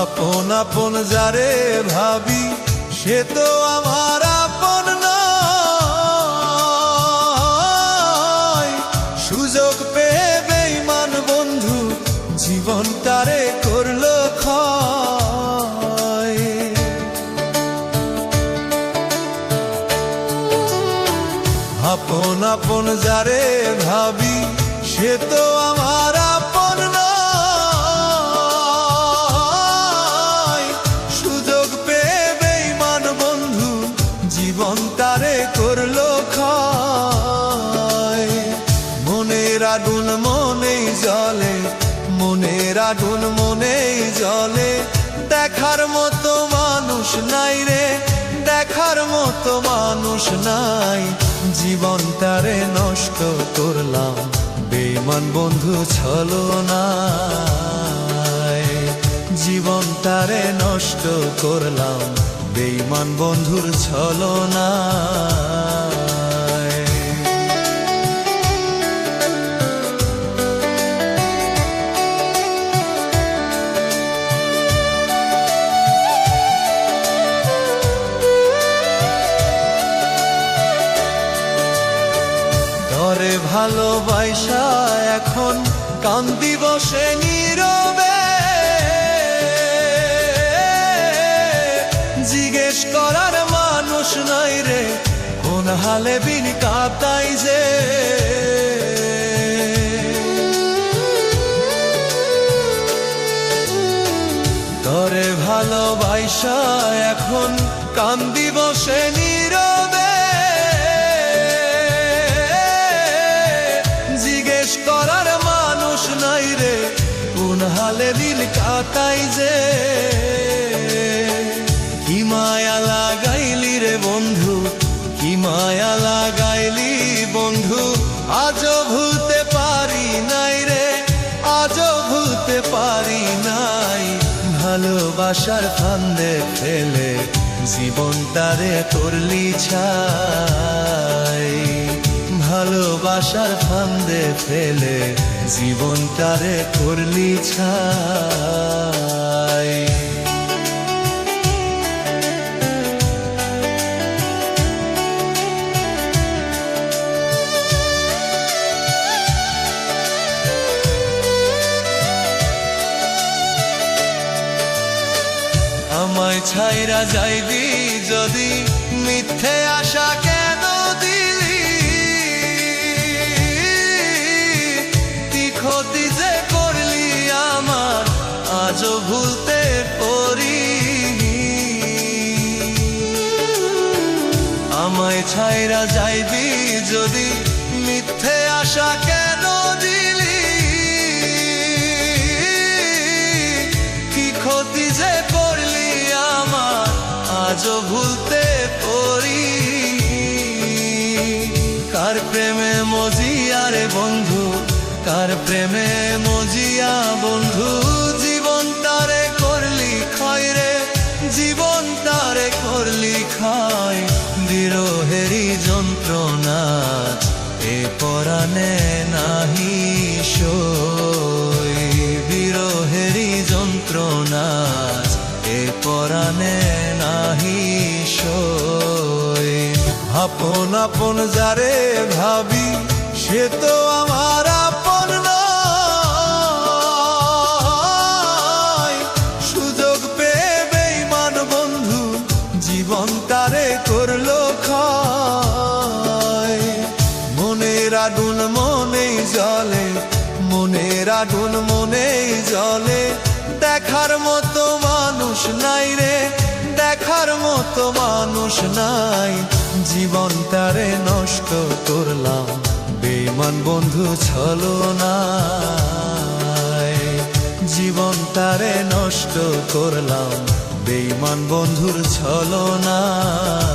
আপন আপন যারে ভাবি সে তো আমার আপন নয়। সুযোগ পেয়ে বেঈমান বন্ধু জীবন তারে করলো ক্ষয়। আপন আপন যারে ভাবি সে তো আমার আপন নয়। সুযোগ পেয়ে বেঈমান বন্ধু জীবন তারে করলো ক্ষয়। মনের আগুন মনেই জ্বলে, মনের আগুন মনেই জ্বলে, দেখার মতো মানুষ নাই রে, দেখার মতো মানুষ নাই। জীবন তারে নষ্ট করলাম বেঈমান বন্ধু ছলনায়। জীবন তারে নষ্ট করলাম বেঈমান বন্ধুর ছলনায়। তরে ভালোবাসা এখন কান্দি বসে নীরবে, জিজ্ঞেস করার মানুষ নাই রে, কোন হালে বিন কাটাই যে। তরে ভালোবাসা এখন কান্দি বসে নীরবে, জিজ্ঞেস করার মানুষ নাই রে, কোন হালে দিল কাটাই যে। কি মায়া লাগাইলি রে বন্ধু, কি মায়া লাগাইলি বন্ধু, আজও ভুলতে পারি নাই রে, আজও ভুলতে পারি নাই। ভালোবাসার ফান্দে ফেলে জীবন তারে করলি ছাই। ভালোবাসার ফান্দে ফেলে জীবন তারে করলি ছাই। আমায় ছাইরা যাইবি যদি, মিথ্যে আশা কেন দিলি? কি ক্ষতি যে করলি আমার আজও ভুলতে পারি। আমায় ছাইরা যাইবি যদি, মিথ্যে আশা কেন দিলি? কি ক্ষতি যে করলি আমার আজও ভুলতে পারি। কার প্রেমে মজিয়া রে বন্ধু, কার প্রেমে মজিয়া বন্ধু, জীবন তারে করলি ক্ষয় রে, জীবন তারে করলি ক্ষয়। বিরহেরি যন্ত্রণা এ পরাণে নাহি সই, বিরহেরি যন্ত্রণা এ পরাণে নাহি সই। আপন আপন যারে ভাবি সে তো আমার আপন নয়। সুযোগ পেয়ে বেঈমান বন্ধু জীবন তারে করলো ক্ষয়। মনের আগুন মনেই জ্বলে, মনের আগুন মনেই জ্বলে, দেখার মতো মানুষ নাই রে, দেখার মতো মানুষ নাই। জীবন তারে নষ্ট করলাম বেঈমান বন্ধু ছলনায়। জীবন তারে নষ্ট করলাম বেঈমান বন্ধুর ছলনায়।